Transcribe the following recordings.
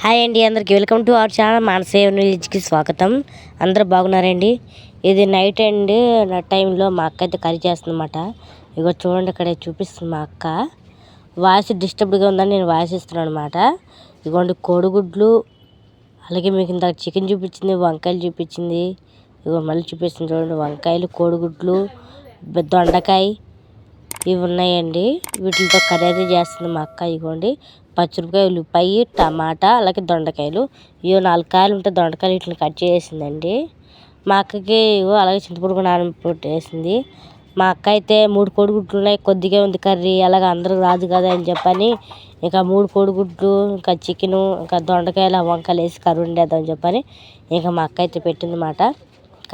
Hi అండి, అందరికి welcome to our channel మానసేవ న్యూస్కి స్వాగతం. అందరూ బాగున్నారండి. ఇది నైట్ అండి. నా టైంలో మా అక్క అయితే కర్రీ చేస్తుందన్నమాట. ఇగో చూడండి, ఇక్కడ చూపిస్తుంది మా అక్క. వాయిస్ డిస్టర్బ్డ్గా ఉందని నేను వాయిస్ ఇస్తున్నాను అనమాట. ఇగోండి కోడిగుడ్లు, అలాగే మీకు ఇందాక చికెన్ చూపించింది, వంకాయలు చూపించింది. ఇగో మళ్ళీ చూపిస్తుంది చూడండి, వంకాయలు, కోడిగుడ్లు, దొండకాయ ఇవి ఉన్నాయండి. వీటితో కర్రీ అయితే చేస్తుంది మా అక్క. ఇగోండి పచ్చిమిరపకాయ, ఉల్లిపాయ, టమాటా, అలాగే దొండకాయలు. ఇవో 4 కాయలు ఉంటే దొండకాయలు వీటిని కట్ చేసిందండి. మా అక్కకి ఇవో అలాగే చింతపండు నానబెట్టేసింది. మా అక్క అయితే 3 కోడిగుడ్లు ఉన్నాయి, కొద్దిగా ఉంది కర్రీ, అలాగే అందరికి రాదు కదా అని చెప్పని ఇంకా 3 కోడిగుడ్లు, ఇంకా చికెను, ఇంకా దొండకాయలు, వంకాయలు వేసి కర్రీ వండేద్దామని చెప్పని ఇంకా మా అక్క అయితే పెట్టిందన్నమాట.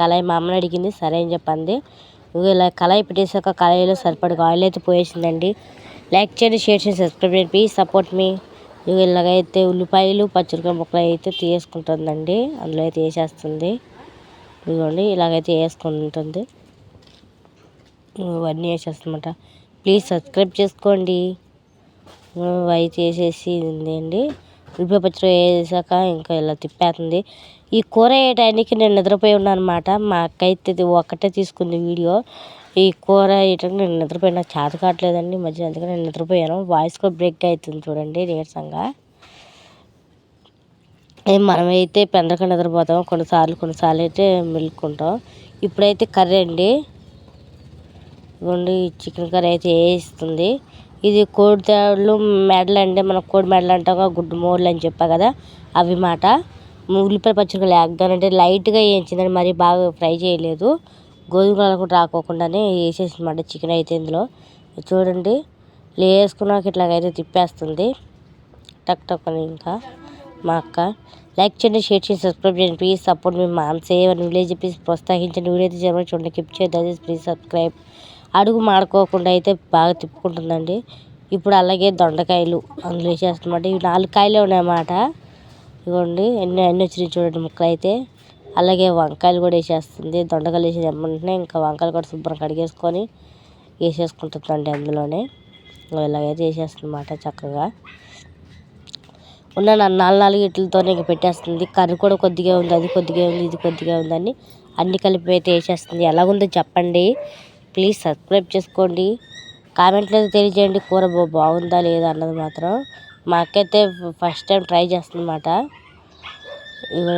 కళాయి మా అమ్మని అడిగింది, సరే అని చెప్పింది. ఇలా కళాయి పెట్టేసాక కళాయిలో సరిపడగా ఆయిల్ అయితే పోయేసిందండి. లైక్ చేయండి, షేర్ చేయండి, సబ్స్క్రైబ్ చేయండి, ప్లీజ్ సపోర్ట్ మీ. ఇలాగైతే ఉల్లిపాయలు, పచ్చిమిరపకాయ ముక్కలు అయితే తీసుకుంటుందండి. అందులో అయితే వేసేస్తుంది. ఇదిగోండి ఇలాగైతే వేసుకుంటుంది. ఇవన్నీ వేసేస్తుందన్నమాట. ప్లీజ్ సబ్స్క్రైబ్ చేసుకోండి. అయితే వేసేసి అండి ఉల్లిపాయ పచ్చిమిరపకాయ వేసాక ఇంకా ఇలా తిప్పేస్తుంది. ఈ కూర వేయటానికి నేను నిద్రపోయి ఉన్నాను అనమాట. మా అక్క అయితే ఒక్కటే తీసుకుంది వీడియో. ఈ కూర వేయటానికి నేను నిద్రపోయినా, నాకు చేత కావట్లేదండి మధ్య, అందుకని నేను నిద్రపోయాను. వాయిస్ కూడా బ్రేక్ అవుతుంది చూడండి నీరసంగా. మనమైతే పెందక నిద్రపోతాం, కొన్నిసార్లు అయితే మెలుక్కుంటాం. ఇప్పుడైతే కర్రీ అండి. ఇవ్వండి చికెన్ కర్రీ అయితే వేస్తుంది. ఇది కోడి తాళ్ళు మెడలు అండి, మనం కోడి మెడలు అంటాం, గుడ్డు మోళ్ళు అని చెప్పా కదా, అవి మాట. ఉల్లిపాయ పచ్చిమిరపకాయలు వేద్దానంటే లైట్గా వేయించిందని, మరీ బాగా ఫ్రై చేయలేదు. గోధుమ కలర్ కూడా రాకోకుండానే వేసేసిందన్నమాట చికెన్ అయితే ఇందులో. చూడండి వేసుకున్నాక ఇట్లాగైతే తిప్పేస్తుంది టక్ టక్ అని. ఇంకా మా అక్క లైక్ చేయండి, షేర్ చేయండి, సబ్స్క్రైబ్ చేయండి, ప్లీజ్ సపోర్ట్ మీ మాన్సేవ్ విలేజ్, ప్లీజ్ ప్రోత్సహించండి. వీడియో అయితే జరగడం చూడండి, కిప్ చేయదు, ప్లీజ్ సబ్స్క్రైబ్. అడుగు మాడుకోకుండా అయితే బాగా తిప్పుకుంటుందండి. ఇప్పుడు అలాగే దొండకాయలు అందులో వేసేస్తున్నమాట. ఇవి 4 కాయలే ఉన్నాయన్నమాట. ఇవ్వండి ఎన్ని వచ్చినాయి చూడండి ముక్కలు అయితే. అలాగే వంకాయలు కూడా వేసేస్తుంది. దొండకాయలు వేసి వెంటనే ఇంకా వంకాయలు కూడా శుభ్రం కడిగేసుకొని వేసేసుకుంటుందండి అందులోనే. ఇలాగైతే వేసేస్తుందన్నమాట చక్కగా. ఉన్న 4 ఇట్లతోనే ఇంక పెట్టేస్తుంది. కర్రీ కూడా కొద్దిగా ఉంది, అది కొద్దిగా ఉంది, ఇది కొద్దిగా ఉందని అన్ని కలిపి అయితే వేసేస్తుంది. ఎలాగుందో చెప్పండి, ప్లీజ్ సబ్స్క్రైబ్ చేసుకోండి, కామెంట్లో తెలియజేయండి కూర బాగుందా లేదా అన్నది మాత్రం. మా అక్క అయితే ఫస్ట్ టైం ట్రై చేస్తుందన్నమాట.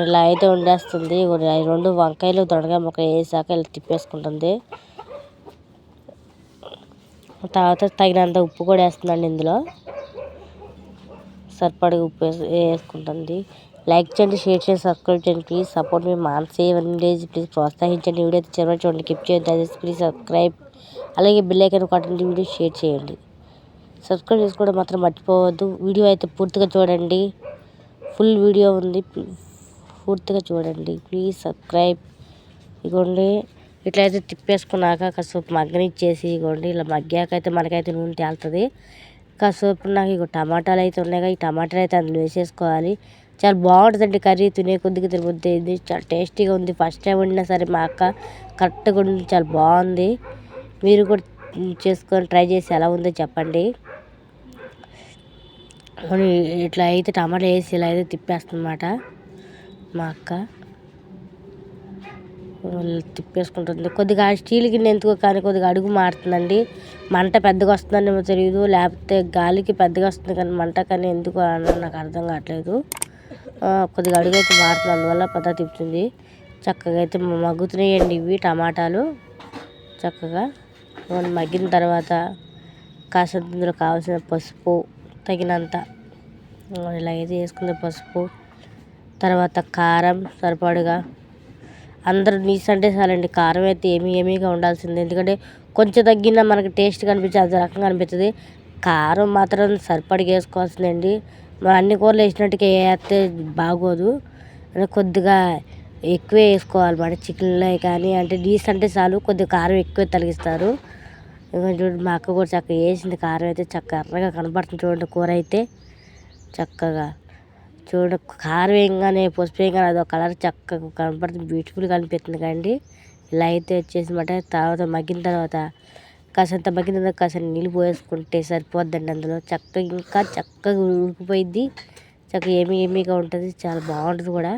ఇలా అయితే వండేస్తుంది. 2 వంకాయలు, దొండకాయ ముక్క వేసాక ఇలా తిప్పేసుకుంటుంది. తర్వాత తగినంత ఉప్పు కూడా వేస్తుందండి ఇందులో. సరిపడగా ఉప్పు వేసుకుంటుంది. లైక్ చేయండి, షేర్ చేయండి, సబ్స్క్రైబ్ చేయండి, ప్లీజ్ సపోర్ట్ మీ మాన్సేవ్ విలేజ్, ప్లీజ్ ప్రోత్సహించండి. వీడియో అయితే చివరి చూడండి, కిప్ చేయండి, ప్లీజ్ సబ్స్క్రైబ్. అలాగే బెల్ ఐకాన్ కొట్టండి, వీడియో షేర్ చేయండి. సబ్స్క్రైబ్ చేసుకోవడం మాత్రం మర్చిపోవద్దు. వీడియో అయితే పూర్తిగా చూడండి, ఫుల్ వీడియో ఉంది, పూర్తిగా చూడండి, ప్లీజ్ సబ్స్క్రైబ్. ఇగోండి ఇట్లయితే తిప్పేసుకున్నాక కాసేపు మగ్గనిచ్చేసి, ఇగోండి ఇలా మగ్గాక అయితే మనకైతే నూనె తేలుతుంది. కాసేపు నాకు ఇక టమాటాలు అయితే ఉన్నాయి, ఈ టమాటాలు అయితే అందులో వేసేసుకోవాలి. చాలా బాగుంటుందండి కర్రీ, తినే కొద్దిగా తిరుగుతుంది, చాలా టేస్టీగా ఉంది. ఫస్ట్ టైం వండినా సరే మా అక్క కరెక్ట్గా ఉంది, చాలా బాగుంది. మీరు కూడా చేసుకొని ట్రై చేసి ఎలా ఉందో చెప్పండి. ఇట్లా అయితే టమాటా వేసి ఇలా అయితే తిప్పేస్తుందన్నమాట మా అక్క. తిప్పేసుకుంటుంది. కొద్దిగా స్టీల్ గిన్నె ఎందుకో కానీ కొద్దిగా అడుగు మారుతుందండి. మంట పెద్దగా వస్తుందని తెలియదు, లేకపోతే గాలికి పెద్దగా వస్తుంది కానీ మంట కానీ ఎందుకు అన్న నాకు అర్థం కావట్లేదు. కొద్దిగా అడుగు అయితే మారుతుంది, అందువల్ల పద్ధతి తిప్పుతుంది. చక్కగా అయితే మగ్గుతున్నాయండి ఇవి టమాటాలు. చక్కగా మగ్గిన తర్వాత కాసేపు ఇందులో కావాల్సిన పసుపు తగినంత ఇలాగైతే వేసుకుంది. పసుపు తర్వాత కారం సరిపడగా. అందరూ నీస్ అంటే చాలండి, కారం అయితే ఏమీగా ఉండాల్సింది. ఎందుకంటే కొంచెం తగ్గినా మనకి టేస్ట్ కనిపించి అది రకంగా అనిపిస్తుంది. కారం మాత్రం సరిపడిగా వేసుకోవాల్సిందండి. మనం అన్ని కూరలు వేసినట్టుగా వేస్తే బాగోదు, కొద్దిగా ఎక్కువే వేసుకోవాలన్నమాట. చికెన్లో కానీ అంటే నీస్ అంటే చాలు, కొద్దిగా కారం ఎక్కువ తలిగిస్తారు. చూడండి మా అక్క కూడా చక్కగా వేసింది. కారం అయితే చక్కగా ఎర్రగా కనపడుతుంది చూడండి కూర అయితే. చక్కగా చూడండి కారం వేయగానే పసుపు వేయగానే అదొక కలర్ చక్కగా కనపడుతుంది, బ్యూటిఫుల్గా అనిపిస్తుంది కండి. ఇలా అయితే వచ్చేసిందన్నమాట. తర్వాత మగ్గిన తర్వాత కాసంత మగ్గిన తర్వాత కాసంత నీళ్ళు పోసుకుంటే సరిపోద్దండి అందులో. ఇంకా చక్కగా ఉడికిపోయిద్ది, చక్కగా ఏమీగా ఉంటుంది, చాలా బాగుంటుంది కూడా.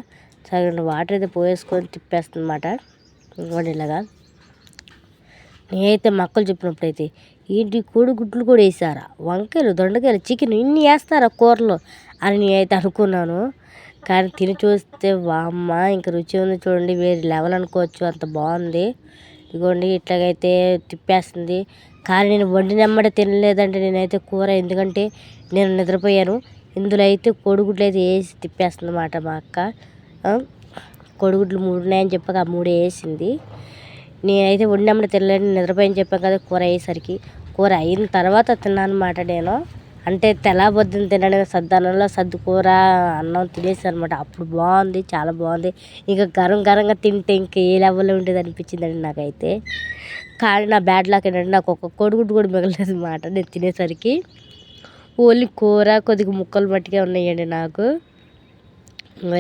సగం వాటర్ అయితే పోయేసుకొని తిప్పేస్తుంది అన్నమాట. ఇంకోటి ఇలాగా నేనైతే మక్కలు చెప్పినప్పుడైతే ఏంటి కోడిగుడ్లు కూడా వేసారా, వంకాయలు, దొండకాయలు, చికెన్ ఇన్ని వేస్తారా కూరలో అని నేనైతే అనుకున్నాను. కానీ తిని చూస్తే వామ్మ ఇంకా రుచి ఉంది చూడండి, వేరే లెవెల్ అనుకోవచ్చు, అంత బాగుంది. ఇదిగోండి ఇట్లాగైతే తిప్పేస్తుంది. కానీ నేను వండినమ్మడే తినలేదంటే నేనైతే కూర, ఎందుకంటే నేను నిద్రపోయాను. ఇందులో అయితే కోడిగుడ్లు అయితే వేసి తిప్పేస్తుంది అన్నమాట మా అక్క. కోడిగుడ్లు 3 ఉన్నాయని చెప్పాక ఆ 3 వేసింది. నేనైతే వండినమ్మడే తినలేని నిద్రపోయని చెప్పాను కదా. కూర అయ్యేసరికి కూర అయిన తర్వాత తిన్నాను అన్నమాట నేను. అంటే తెల్లబొద్దున తినడానికి సద్దన్నంలో సద్దు కూర అన్నం తినేసాను అనమాట. అప్పుడు బాగుంది, చాలా బాగుంది. ఇంకా గరంగా తింటే ఇంకా ఏ లెవెల్లో ఉండేది అనిపించిందండి నాకైతే. కానీ నా బ్యాడ్ లక్ ఏంటంటే నాకు ఒక కోడిగుడ్డు కూడా మిగలేదు అన్నమాట నేను తినేసరికి. ఓన్లీ కూర కొద్దిగా ముక్కలు మట్టిగా ఉన్నాయండి నాకు.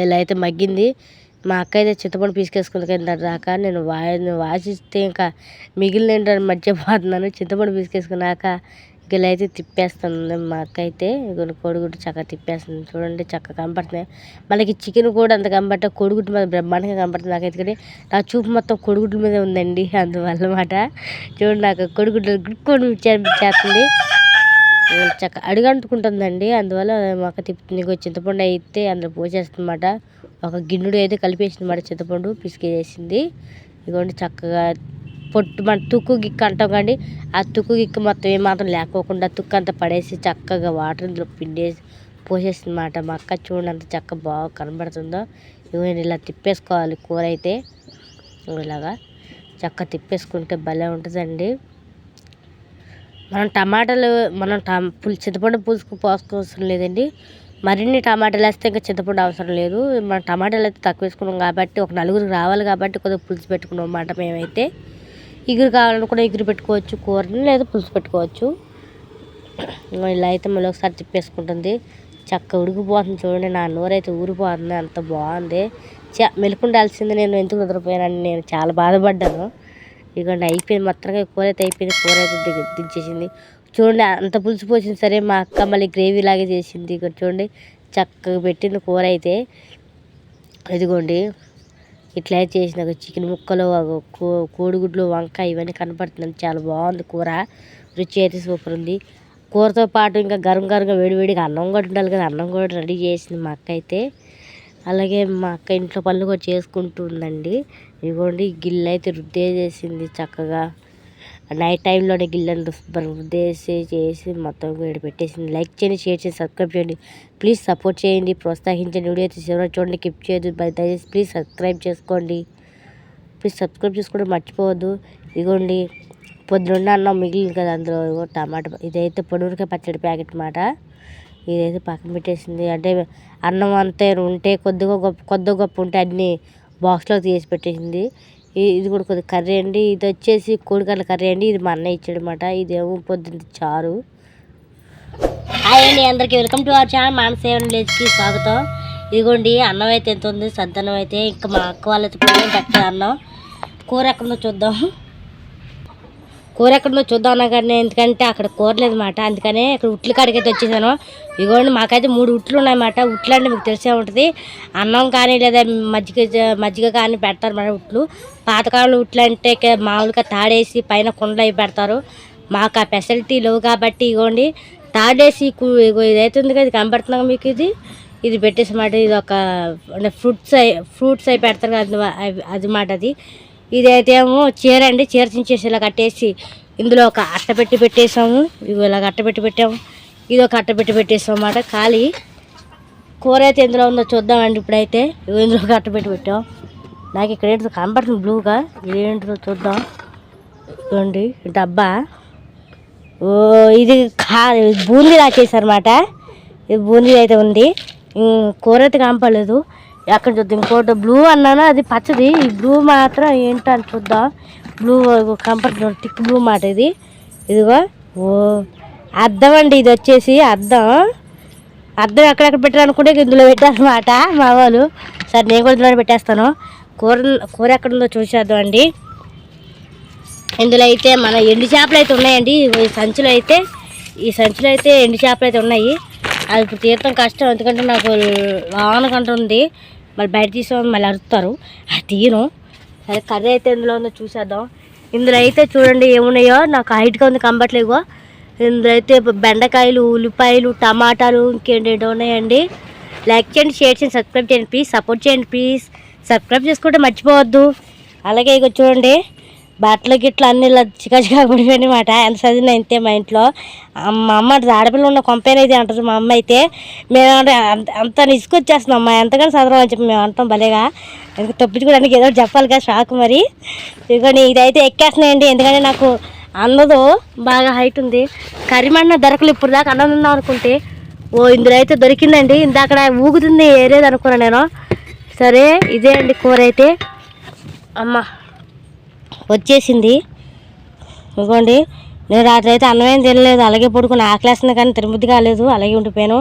ఇలా అయితే మగ్గింది. మా అక్క అయితే చింతపండు పీసుకేసుకుంది కింద దాకా. నేను వాసిస్తే ఇంకా మిగిలిన మర్చిపోతున్నాను. చింతపండు పీసుకేసుకున్నాక ఇలా అయితే తిప్పేస్తుంది మా అక్క అయితే. కోడిగుడ్డు చక్కగా తిప్పేస్తుంది చూడండి, చక్కగా కనపడుతున్నాయి. మనకి చికెన్ కూడా అంత కనపట్ట, కోడిగుడ్డు మీద బ్రహ్మాండంగా కనపడుతుంది నాకైతే. కానీ నా చూపు మొత్తం కోడిగుడ్ల మీద ఉందండి, అందువల్ల అన్నమాట. చూడండి నాకు కోడిగుడ్డు గుడ్కొని చేస్తుంది, చక్క అడుగంటుకుంటుందండి. అందువల్ల మా అక్క తిప్పుతుంది. ఇంకో చింతపండు అయితే అందులో పోసేస్తుందన్నమాట. ఒక గిన్నెడు అయితే కలిపేసింది అన్నమాట, చింతపండు పిసికేసింది. ఇదిగోండి చక్కగా పొట్టు మన తుక్కు గిక్క అంటాం కానీ ఆ తుక్కు గిక్క మొత్తం ఏమాత్రం లేకోకుండా తుక్కు అంతా పడేసి చక్కగా వాటర్ ఇందులో పిండేసి పోసేసింది అన్నమాట మా అక్క. చూడండి అంత చక్క బాగా కనబడుతుందో. ఇవన్నీ ఇలా తిప్పేసుకోవాలి కూర అయితే. ఇలాగా చక్క తిప్పేసుకుంటే భలే ఉంటుందండి. మనం టమాటాలు చింతపండు పులుసుకు పోసుకోవసరం లేదండి. మరిన్ని టమాటాలు వేస్తే ఇంకా చింతపండు అవసరం లేదు. మనం టమాటాలు అయితే తక్కువ వేసుకున్నాం కాబట్టి, ఒక నలుగురికి రావాలి కాబట్టి కొద్దిగా పులుసు పెట్టుకున్నాం అన్నమాట మేమైతే. ఇగురు కావాలనుకున్న ఇగురు పెట్టుకోవచ్చు కూరని, లేదా పులుసు పెట్టుకోవచ్చు. ఇలా అయితే మళ్ళీ ఒకసారి తిప్పేసుకుంటుంది. చక్క ఉడికిపోతుంది చూడండి, నా నోరైతే ఊరిపోతుంది, అంత బాగుంది. మెలుకుండాల్సింది, నేను ఎందుకు నిద్రపోయానని నేను చాలా బాధపడ్డాను. ఇదిగోండి అయిపోయింది మొత్తంగా, కూర అయితే అయిపోయింది. కూర అయితే దించేసింది చూడండి. అంత పులుసు పోసింది సరే, మా అక్క మళ్ళీ గ్రేవీ లాగే చేసింది. ఇక్కడ చూడండి చక్కగా పెట్టింది కూర అయితే. ఇదిగోండి ఇట్లా చేసిన చికెన్ ముక్కలు, కోడిగుడ్లు, వంకాయ ఇవన్నీ కనపడుతుంది. చాలా బాగుంది కూర, రుచి అయితే సూపర్ ఉంది. కూరతో పాటు ఇంకా గరంగా వేడివేడిగా అన్నం కూడా ఉండాలి కదా, అన్నం కూడా రెడీ చేసింది మా అక్క అయితే. అలాగే మా అక్క ఇంట్లో పనులు కూడా చేసుకుంటుందండి. ఇదిగోండి గిన్నె అయితే రుద్దేసేసింది చక్కగా. నైట్ టైంలోనే గిన్నెలు రుద్దేసి చేసి మొత్తం వేడి పెట్టేసింది. లైక్ చేయండి, షేర్ చేసి, సబ్స్క్రైబ్ చేయండి. ప్లీజ్ సపోర్ట్ చేయండి, ప్రోత్సహించండి. వీడియో అయితే చివరి చూడండి, కిప్ చేయొద్దు. దయచేసి ప్లీజ్ సబ్స్క్రైబ్ చేసుకోండి. ప్లీజ్ సబ్స్క్రైబ్ చేసుకోవడం మర్చిపోవద్దు. ఇదిగోండి పొద్దున్న అన్నం మిగిలింది కదా, అందులో టమాటా, ఇదైతే పొడుగురికాయ పచ్చడి ప్యాకెట్ మాట. ఇదైతే పక్కన పెట్టేసింది. అంటే అన్నం అంతే ఉంటే కొద్దిగా గొప్ప ఉంటే అన్నీ బాక్స్లో తీసి పెట్టేసింది. ఇది కూడా కొద్దిగా కర్రీ అండి. ఇది వచ్చేసి కోడికర్ల కర్రీ అండి. ఇది మా అన్నయ్య ఇచ్చాడు అనమాట. ఇదేమో పొద్దున్న చారు. హాయ్ అండి అందరికీ, వెల్కమ్ టు అవర్ ఛానల్ మానసేవ విలేజ్కి స్వాగతం. ఇదిగోండి అన్నం అయితే ఎంత ఉంది, సద్దన్నం అయితే. ఇంకా మా అక్క వాళ్ళైతే పెట్టే అన్నం. కూర ఎక్కడుందో చూద్దాం అన్నా కానీ, ఎందుకంటే అక్కడ కూర లేదన్నమాట. అందుకనే ఇక్కడ ఉట్లు కాడికైతే వచ్చేసాను. ఇదిగోండి మాకైతే 3 ఉట్లు ఉన్నాయన్నమాట. ఉట్లు అంటే మీకు తెలిసే ఉంటుంది, అన్నం కానీ లేదా మజ్జిగ కానీ పెడతారు మన ఉట్లు. పాతకాలంలో ఉట్లు అంటే మామూలుగా తాడేసి పైన కుండలు అవి పెడతారు. మాకు ఆ ఫెసిలిటీ లేవు కాబట్టి ఇదిగోండి తాడేసి ఇదైతే ఉంది కదా, ఇది కనబడుతున్నాగా మీకు, ఇది పెట్టేసమాట. ఇది ఒక ఫ్రూట్స్ అవి పెడతారు కదా, అది మాట అది. ఇదైతే ఏమో చీర అండి. చీర చించేసి ఇలా కట్టేసి ఇందులో ఒక అట్టపెట్టి పెట్టేసాము. ఇవి ఇలాగ అట్టపెట్టి పెట్టాము. ఇది ఒక అట్టపెట్టి పెట్టేసాం అన్నమాట. ఖాళీ కూర అయితే ఎందులో ఉందో చూద్దామండి. ఇప్పుడైతే ఇందులో ఒక అట్టపెట్టి పెట్టాం. నాకు ఇక్కడ ఏంటో కనబడుతుంది బ్లూగా, ఇదేంటో చూద్దాం. ఇదిగోండి డబ్బా. ఇది బూందీ రాసేసారన్నమాట. ఇది బూందీ అయితే ఉంది. కూర అయితే కనపడలేదు. ఎక్కడ చూద్దాం. ఇంకోటి బ్లూ అన్నాను, అది పచ్చది. ఈ బ్లూ మాత్రం ఏంటో అని చూద్దాం. బ్లూ కంపల్సరీ టిక్ బ్లూ మాట ఇది. ఇదిగో అద్దం అండి. ఇది వచ్చేసి అద్దం ఎక్కడెక్కడ పెట్టారు అనుకుంటే ఇందులో పెట్టారనమాట మా వాళ్ళు. సరే నేను కూడా ఇందులో పెట్టేస్తాను. కూర ఎక్కడుందో చూసేద్దాం అండి. ఇందులో అయితే మన ఎండు చేపలు అయితే ఉన్నాయండి. ఈ సంచులో అయితే ఎండు చేపలు అయితే ఉన్నాయి. అది ఇప్పుడు తీర్థం కష్టం, ఎందుకంటే నాకు వానకంట ఉంది. మళ్ళీ బయట తీసుకోవాలి, మళ్ళీ అరుస్తారు, అది తీయను. సరే కర్రీ అయితే ఇందులో ఉందో చూసేద్దాం. ఇందులో అయితే చూడండి ఏమున్నాయో, నాకు హైట్గా ఉంది కంబట్లేగో. ఇందులో అయితే బెండకాయలు, ఉల్లిపాయలు, టమాటాలు, ఇంకేంటేంటో ఉన్నాయండి. లైక్ చేయండి, షేర్ చేయండి, సబ్స్క్రైబ్ చేయండి ప్లీజ్, సపోర్ట్ చేయండి ప్లీజ్. సబ్స్క్రైబ్ చేసుకుంటే మర్చిపోవద్దు. అలాగే ఇక చూడండి బట్టలు గిట్లు అన్నీ ఇలా చికా పడిపోయి అనమాట. ఎంత చదివినా ఇంతే మా ఇంట్లో. మా అమ్మ ఆడపిల్ల ఉన్న కొంపేనైతే అంటారు మా అమ్మ అయితే. మేము అంత నిసుకొచ్చేస్తున్నాం అమ్మ, ఎంతగానో చదవడం అని చెప్పి మేము అంటాం భలేగా. ఇంకా తప్పించుకోవడానికి ఏదో చెప్పాలి కదా షాక్ మరి. ఇదిగోని ఇదైతే ఎక్కేస్తున్నాయండి, ఎందుకంటే నాకు అన్నదో బాగా హైట్ ఉంది. కరిమన్న దొరకలు ఇప్పుడు దాకా అన్నం తిన్నాం అనుకుంటే, ఇందులో అయితే దొరికిందండి. ఇందాక ఊగుతుంది ఏరేది అనుకున్నాను నేను. సరే ఇదే అండి కూర అయితే. అమ్మ వచ్చేసింది. ఇదిగోండి నేను రాత్రి అయితే అన్నమేం తినలేదు, అలాగే పడుకుని ఆకలేస్తుంది కానీ తిరుమతి కాలేదు, అలాగే ఉండిపోయాను.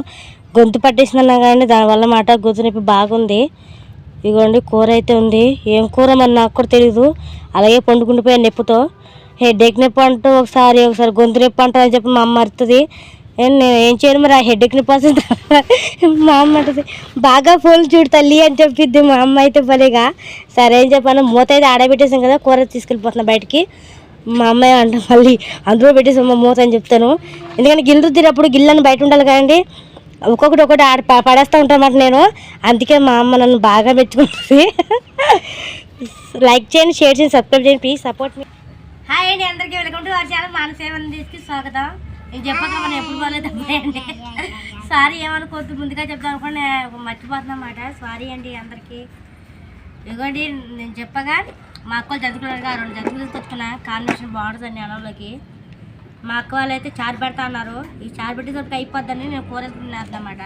గొంతు పట్టేసిందన్నా కానీ దానివల్ల మాట గొంతు నొప్పి బాగుంది. ఇదిగోండి కూర అయితే ఉంది. ఏం కూర మరి నాకు కూడా తెలీదు, అలాగే పండుకుండిపోయాను నొప్పితో. హెడ్ఏక్ నొప్పి అంటూ ఒకసారి గొంతు నొప్పి అంటారు అని చెప్పి మా అమ్మ అరుతుంది. నేను ఏం చేయను మరి, ఆ హెడ్ఏక్ నొప్పి వస్తుంది. మా అమ్మ అంటుంది బాగా ఫోన్ చూడు తల్లి అని చెప్పిద్ది మా అమ్మ అయితే భలేగా. సరే అని చెప్పాను, మూత అయితే ఆడబెట్టేసాం కదా, కూర తీసుకెళ్ళిపోతున్నా బయటికి. మా అమ్మాయి అంట మళ్ళీ అందులో పెట్టేసాం మా మూత అని చెప్తాను. ఎందుకంటే గిల్లు రుద్దినప్పుడు గిల్లని బయట ఉండాలి కదండి, ఒక్కొక్కటి ఆడ పడేస్తూ ఉంటామాట నేను. అందుకే మా అమ్మ నన్ను బాగా మెచ్చుకుంటుంది. లైక్ చేయండి, షేర్ చేయండి, సబ్స్క్రైబ్ చేయండి ప్లీజ్, సపోర్ట్ మీ. హాయ్ అండి అందరికీ, వెల్కమ్ టు అవర్ ఛానల్ మానసేవకి స్వాగతం. నేను చెప్పక మనం ఎప్పుడు పోలేదు అబ్బాయండి, సారీ ఏమనుకోవద్దు, ముందుగా చెప్తాను అనుకోండి మర్చిపోతున్నా అన్నమాట. సారీ అండి అందరికీ. ఇదిగోండి నేను చెప్పగా మా అక్క వాళ్ళు చదువుకున్నారుగా, 2 జంతువులు తీసుకొచ్చుకున్నా, కాంబినేషన్ బాగుంటుందండి అన్నంలోకి. మా అక్క వాళ్ళు అయితే చారు పెడతా అన్నారు, ఈ చారు పెట్టేసరికి అయిపోద్దని నేను కూర వేస్తున్నాను అన్నమాట.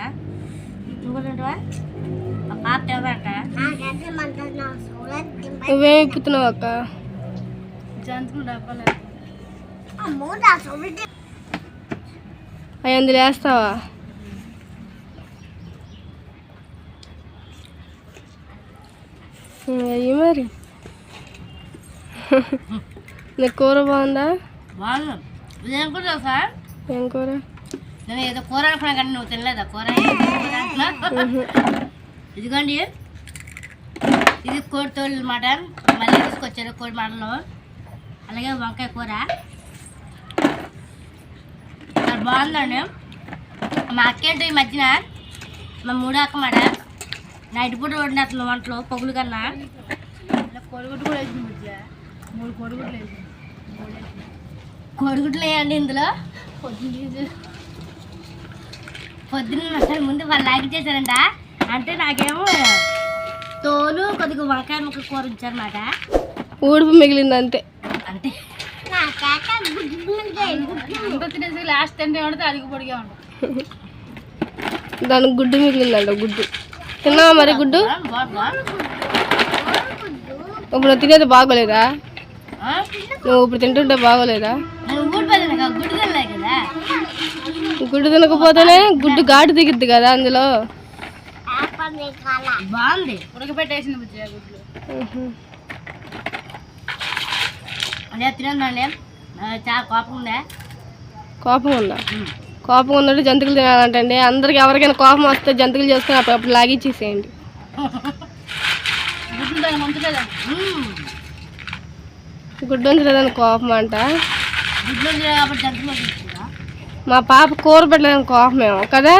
ఇంకోటివా మా పాప తినదంట. నువ్వేమి ఇప్పుతున్నావు అక్క? జంతువులు డబ్బాలు అవి అందులో వేస్తావా? అయ్యి మరి నీ కూర బాగుందా? బాగుంది. ఇదేం కూర సార్? ఏం కూర? నేను ఏదో కూర అనుకున్నా కానీ నువ్వు తినలేదా కూర? ఇదిగోండి ఇది కోడి తోలు అన్నమాట, మళ్ళీ తీసుకొచ్చారు కోడి మాటలు. అలాగే వంకాయ కూర బాగుందండి. మా అక్కేంటో ఈ మధ్యన మా 3 అక్క మాట నైట్ పూట వండినట్లు వంటలు పొగులు కన్నా. కోడిగుడ్డు కూడా వేసింది మధ్య, 3 కోడిగుడ్లు వేసింది. కోడిగుడ్లు వేయండి ఇందులో. పొద్దున్న ముందు వాళ్ళు లాగి చేశారంట, అంటే నాకేమో తోలు కొద్దిగా వంకాయ ముక్క కూర ఇచ్చారన్నమాట. ఊడుపు మిగిలింది అంతే. అంటే లాస్ట్ అంటే అడిగి పొడిగా ఉండదు, దానికి గుడ్డు మిగిలిందంట. గుడ్డు తిన్నావా మరి? గుడ్డు ఇప్పుడు నువ్వు తినేది బాగోలేదా? నువ్వు ఇప్పుడు తింటుంటే బాగోలేదా? గుడ్డు తినకపోతేనే గుడ్డు ఘాటు దిగుద్ది కదా అందులో. బాగుంది ఉడకపెట్టేసింది గుడ్లు. అదే తినండి, చాలా కోపం ఉందా? కోపం ఉందా? కోపం ఉన్నట్టు జంతువులు తినాలంటండి. అందరికి ఎవరికైనా కోపం వస్తే జంతువులు చేసుకుని అప్పుడు లాగిచ్చేసేయండి. గుడ్డు ఉంచలేదని కోపం అంట. మా పాప కూర పెట్టలేదని కోపమేమో కదా.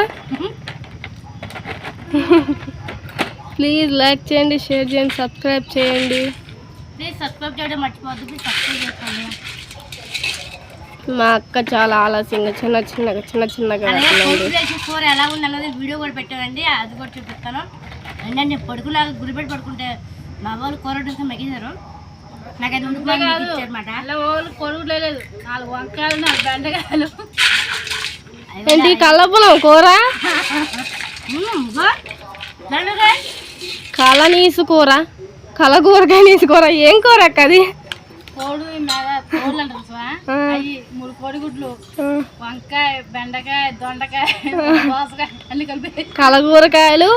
ప్లీజ్ లైక్ చేయండి, షేర్ చేయండి, సబ్స్క్రైబ్ చేయండి ప్లీజ్. సబ్స్క్రైబ్ చేయడం మర్చిపోవద్దు ప్లీజ్, సబ్స్క్రైబ్ చేసుకోండి. మా అక్క చాలా ఆలస్యంగా చిన్నగా కూర ఎలా ఉంది అన్నది వీడియో కూడా పెట్టానండి, అది కూడా చూపిస్తాను. అంటే నేను పడుకున్నాక గురిపెట్టి పడుకుంటే మా వాళ్ళు కూర మెగిసారు, నాకైతే అనమాట. కొడుకు లేదు, 4 వంకాయలు 4 బెండకాయలు. ఏంటి కల్లపులం కూర? కల నీసు కూర, కలగూరకాయ నీసు కూర. ఏం కూర అక్క అది? కోడి మీద కోళ్ళు అంటారు, 3 కోడిగుడ్లు, వంకాయ, బెండకాయ, దొండకాయ, దోసకాయ అన్ని కలిపి కలగూరకాయలు,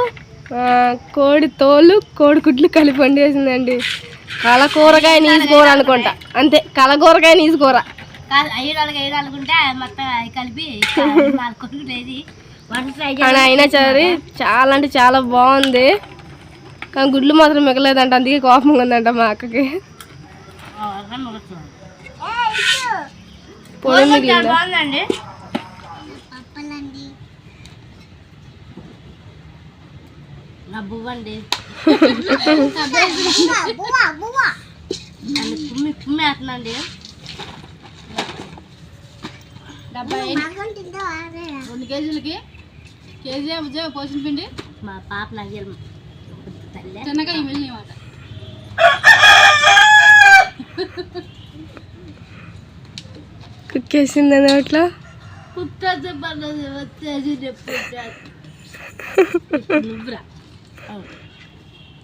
కోడి తోలు, కోడిగుడ్లు కలిపి వండేసిందండి. కలకూరకాయ నీసు కూర అనుకుంటా, అంతే. కలగూరకాయ నీసు కూర కాదు, 5 అనుకుంటే మొత్తం కలిపి 4 కోడిగుడ్లు వేసి కానీ అయినా సరే చాలా అంటే చాలా బాగుంది. కానీ గుడ్లు మాత్రం మిగలేదంట, అందుకే కోపంగా ఉందంట మా అక్కకి. పొడి మిగిలిందా? రెండు కేజీలకి కేజీ పోసిన పిండి మా పాప నాకు చిన్నగా మిగిలిన మాట. కుక్కేసిందని అట్లా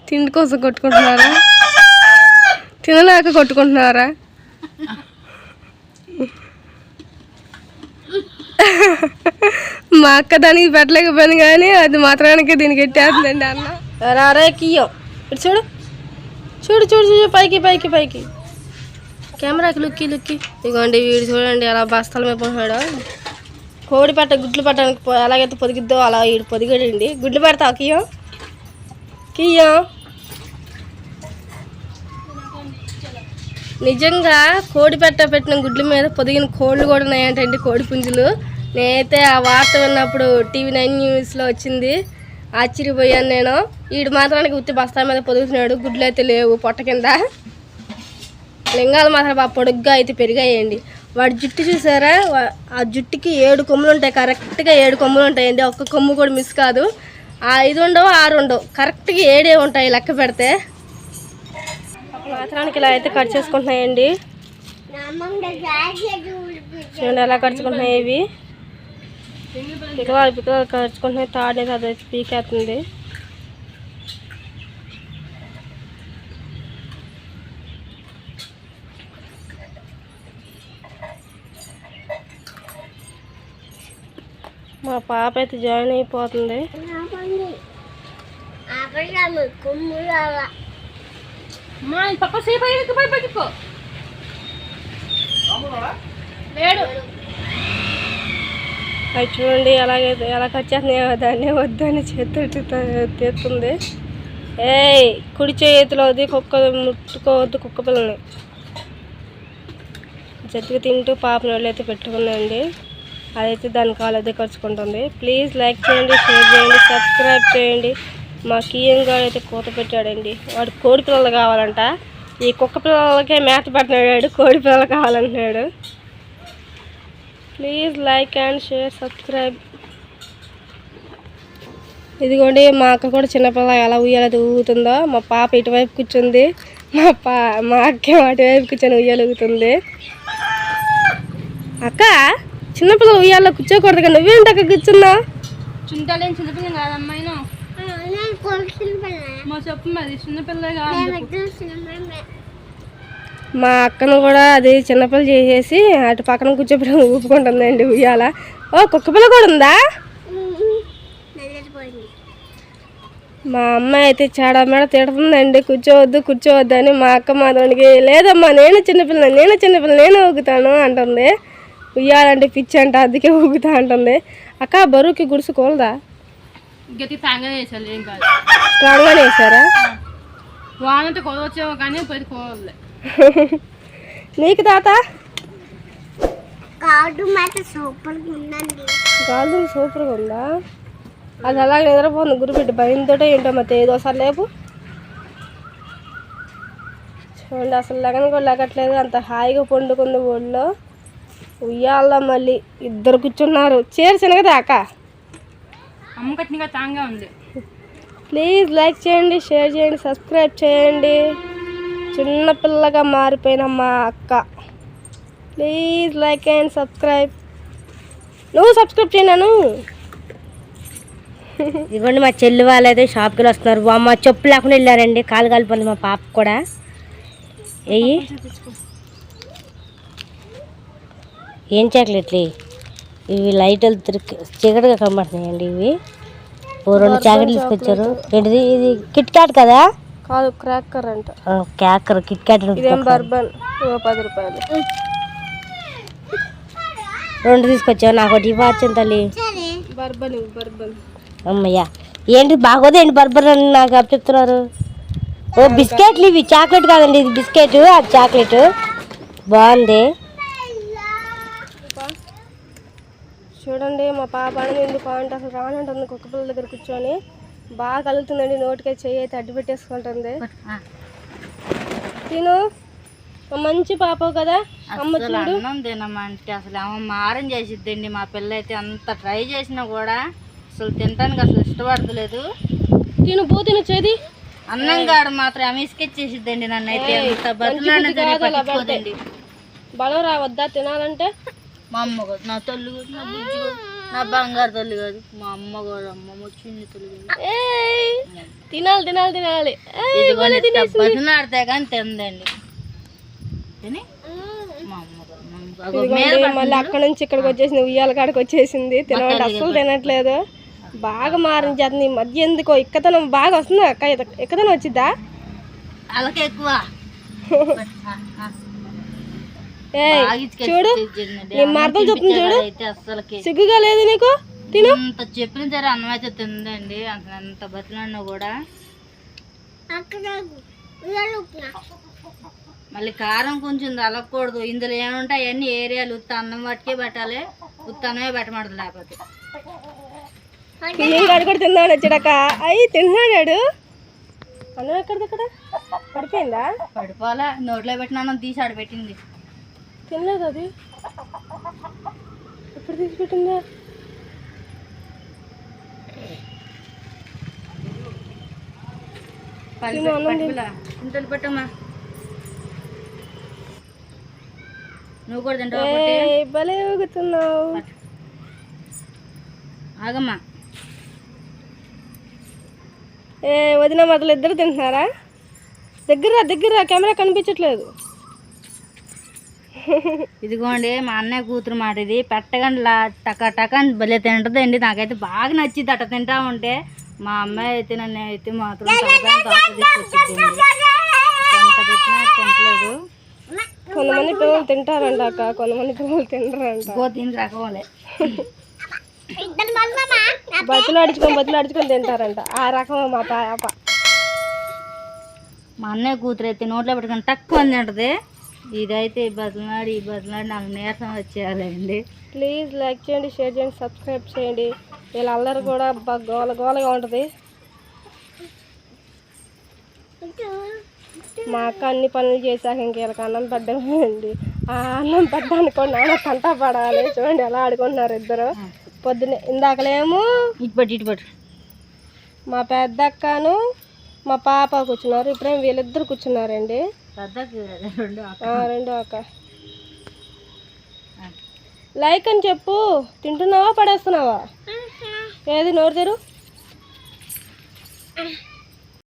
తిండి కోసం కొట్టుకుంటున్నారా? తినలేక కొట్టుకుంటున్నారా? మా అక్క దానికి పెట్టలేకపోయింది కానీ అది మాత్రానికి దీనికి ఎట్టేస్తుందండి అన్న. రారే కియ్యం ఇటు చూడు చూడు చూడు చూడు పైకి పైకి పైకి కెమెరాకి లుక్కి లుక్కి. ఇదిగోండి వీడు చూడండి అలా బస్తాల మీద పోతున్నాడు. కోడి పెట్ట గుడ్లు పెట్టడానికి ఎలాగైతే పొదిగిద్దో అలా వీడు పొదిగాడండి. గుడ్లు పెడతావు కియ్యం కియ్యం. నిజంగా కోడి పెట్టిన గుడ్ల మీద పొదిగిన కోళ్ళు కూడా ఉన్నాయంటండి, కోడి పుంజులు. నేనైతే ఆ వార్త విన్నప్పుడు TV9 న్యూస్లో వచ్చింది, ఆశ్చర్యపోయాను నేను. వీడు మాత్రానికి ఉత్తి బస్తా మీద పొదుగుతున్నాడు, గుడ్లు అయితే లేవు పొట్ట కింద. లింగాలు మాత్రం బాగా పొడుగ్గా అయితే పెరిగాయండి. వాడి జుట్టు చూసారా? ఆ జుట్టుకి 7 కొమ్ములు ఉంటాయి, కరెక్ట్గా 7 కొమ్ములు ఉంటాయండి. ఒక్క కొమ్ము కూడా మిస్ కాదు. 5 ఉండవు 6 ఉండవు, కరెక్ట్గా 7 ఉంటాయి లెక్క పెడితే. మాత్రానికి ఇలా అయితే కట్ చేసుకుంటున్నాయండి. చూడండి ఎలా కడుచుకుంటున్నాయి ఇవి. పిక్కలు కడుచుకుంటున్నాయి. తాడు అయితే అదైతే పీకేస్తుంది. మా పాప అయితే జాయిన్ అయిపోతుంది. అది చూడండి అలాగే ఎలా కట్ చేస్తున్నాయో దాన్ని వద్దని చేతి తీస్తుంది. ఏయ్ కుడి చేతిలో అది కుక్క ముట్టుకోవద్దు, కుక్క పిల్లని. జట్టుకు తింటూ పాప నోళ్ళు అయితే పెట్టుకుందండి. అదైతే దాని కాలు అదే ఖర్చుకుంటుంది. ప్లీజ్ లైక్ చేయండి, షేర్ చేయండి, సబ్స్క్రైబ్ చేయండి. మా కియం గారు అయితే కూత పెట్టాడండి. వాడు కోడి పిల్లలు కావాలంట. ఈ కుక్క పిల్లలకే మేత పెట్టినాడు, కోడి పిల్లలు కావాలంటున్నాడు. Please like and share subscribe. ఇదిగోండి మా అక్క కూడా చిన్నపిల్ల ఎలా ఉయ్యాలది ఊగుతుందో. మా పాప ఇటువైపు కూర్చుంది, మా అక్క అటువైపు కూర్చొని ఉయ్యాలు ఊగుతుంది. అక్క చిన్నపిల్లలు ఉయ్యాల్లో కూర్చోకూడదు కదా, నువ్వేంటి అక్క కూర్చున్నావు? చుంటాలేని చిన్నపిల్ల కాదమ్మాయినా మా చెప్పు మరి చిన్నపిల్ల కాదు. మా అక్కను కూడా అది చిన్నపిల్ల చేసేసి అటు పక్కన కూర్చోబెట్టి ఊపుకుంటుందండి ఉయ్యాల. ఓ కుక్క పిల్ల కూడా ఉందా? మా అమ్మాయి అయితే చాడా మేడ తిడుతుందండి, కూర్చోవద్దు కూర్చోవద్దు అని. మా అక్క మాత్రానికి లేదమ్మా నేను చిన్నపిల్ల నేను ఊగుతాను అంటుంది. ఉయ్యాలంటే పిచ్చి అంట, అందుకే ఊగుతా అంటుంది. అక్క బరువుకి గుడిసు కోలదా? స్ట్రాంగ్గానే వేసారా? వానంటే కొలవచ్చేమో కానీ పోయి కోలలే. నీకు తాత గార్డు సూపర్గా ఉందా? అది అలాగే నిద్రపోతుంది గురిపెట్టి భయంతో ఏంటో మరి ఏదోసారి లేపు. చూడండి అసలు లగన్ కూడా లగట్లేదు, అంత హాయిగా పండుకుంది ఒళ్ళో. ఉయ్యాల మళ్ళీ ఇద్దరు కూర్చున్నారు. చేర్చాను కదా అక్క. అమ్మ కట్టినగా తాంగా ఉంది. ప్లీజ్ లైక్ చేయండి, షేర్ చేయండి, సబ్స్క్రైబ్ చేయండి. చిన్నపిల్లగా మారిపోయిన మా అక్క. Please like and subscribe. నువ్వు సబ్స్క్రైబ్ చేయను. ఇదిగోండి మా చెల్లి వాళ్ళు అయితే షాప్కి వస్తున్నారు. అమ్మ చెప్పు లేకుండా వెళ్ళారండి, కాలు కాలిపోయింది మా పాప కూడా. ఏం చాక్లెట్లు ఇవి? లైట్లు చీకటిగా కనబడుతున్నాయండి ఇవి. 2 చాక్లెట్లు తీసుకొచ్చారు. ఏంటిది ఇది? కిట్ క్యాట్ కదా? కాదు క్రాకర్ అంట. క్యాకర్ కిట్ క్యాట్. ఇదేం బర్బన్ 10 రూపాయలు. 2 తీసుకొచ్చావు, నాకు ఒకటి ఇవ్వచ్చు తల్లి. బర్బలు బర్బలు. అమ్మయ్యా ఏంటి బాగోదేంటి బర్బర్ అని నాకు చెప్తున్నారు. ఓ బిస్కెట్లు ఇవి, చాక్లెట్ కాదండి ఇది బిస్కెట్, అది చాక్లెట్. బాగుంది. చూడండి మా పాప అనేది ఎందుకు అంటే అసలు రానంటుంది కుక్క పిల్లల దగ్గర కూర్చొని. బాగా కలుగుతుందండి, నోటికే చెయ్యి అయితే అడ్డు పెట్టేసుకుంటుంది. తిను మంచి పాప కదా. అమ్మ చూడు అన్నం తినమంటే అసలు అమ్మ మారం చేసిద్దండి. మా పిల్ల అయితే అంత ట్రై చేసినా కూడా అసలు తినడానికి అసలు ఇష్టపడతలేదు. తిను బూతిని చేది అన్నం కాడ మాత్రం ఆమె ఇసుకెచ్చేసిద్దండి నన్ను అయితే. అంత బతులాడండి. బలం రావద్దా తినాలంటే. మా అమ్మ కాదు నా తల్లి కాదు, నా బుజ్జి కాదు, నా బంగారు తల్లి కాదు, మా అమ్మ కూడా అమ్మ వచ్చింది తల్లి కాదు. తినాలి తినాలి తినాలి. బతులాడితే కానీ తిందండి. తిని మా అమ్మ మళ్ళీ అక్కడ నుంచి ఇక్కడికి వచ్చేసింది, ఉయ్యాల కాడికి వచ్చేసింది. తినమంటే అస్సలు తినట్లేదు. బాగా మారించేస్తుంది ఈ మధ్య. ఎందుకో ఇక్కతనం బాగా వస్తుంది అక్క. ఇక్కతనం వచ్చిద్దా అలాగే ఎక్కువ. చూడు నీ మరదలు చెప్తుంది చూడు, సిగ్గుగా లేదు నీకు. తిను అంత చెప్పిన సరే అన్నం అయితే తిందండి. అసలు అంత బతులన్నా కూడా. మళ్ళీ కారం కొంచెం తలగకూడదు. ఇందులో ఏముంటాయి అవన్నీ ఏరియాలు ఉత్త అన్నం వాటికే పెట్టాలి, ఉత్త అన్నమే పెట్టమడదు. లేకపోతే గాడు కూడా తిన్నాడు వచ్చాడక. అయ్యి తిన్నాడు. అన్నం ఎక్కడిదక్కడ పడిపోయిందా? పడిపోలే, నోట్లో పెట్టిన అన్నం తీసి ఆడ పెట్టింది. తినలేదు అది. ఎప్పుడు తీసి పెట్టిందా? ఇంతలు పెట్టమ్మా. నువ్వు కూడా తింటావా? భలే ఊగుతున్నావు. ఆగమ్మా. వదిన మరదలు ఇద్దరు తింటున్నారా? దగ్గర దగ్గర కెమెరా కనిపించట్లేదు. ఇదిగోండి మా అన్నయ్య కూతురు మాట ఇది. పెట్టగండి టక టక భలే తింటదండి. నాకైతే బాగా నచ్చింది అట్ట తింటా ఉంటే. మా అమ్మాయి అయితే నన్ను అయితే మాత్రం తీసుకొచ్చింది. ఎంత పెట్టినా తింటలేదు. కొంతమంది పిల్లలు తింటారంట అక్క, కొంతమంది పిల్లలు తినరంట. తిని రకమలే బతులు అడుచుకొని తింటారంట. ఆ రకం మా పాప. మా అన్నయ్య కూతురు అయితే నోట్లో పెట్టుకొని తక్కువ తింటది. ఇదైతే బదులాడి నాకు నీరసం వచ్చేయాలండి. ప్లీజ్ లైక్ చేయండి, షేర్ చేయండి, సబ్స్క్రైబ్ చేయండి. వీళ్ళ అల్లరి కూడా గోల గోలగా ఉంటుంది. మా అక్క అన్ని పనులు చేశాక ఇంకేళ్ళకి అన్నం పెట్టండి. ఆ అన్నం పెట్టడానికి కూడా నాన్న కంట పడాలి. చూడండి ఎలా ఆడుకుంటున్నారు ఇద్దరు. పొద్దున్నే ఇందాకలేమో ఇటు మా పెద్ద అక్కను మా పాప కూర్చున్నారు. ఇప్పుడేమో వీళ్ళిద్దరు కూర్చున్నారండి. రెండో అక్క. లైక్ అని చెప్పు. తింటున్నావా పడేస్తున్నావా? ఏది నోరు తెరు.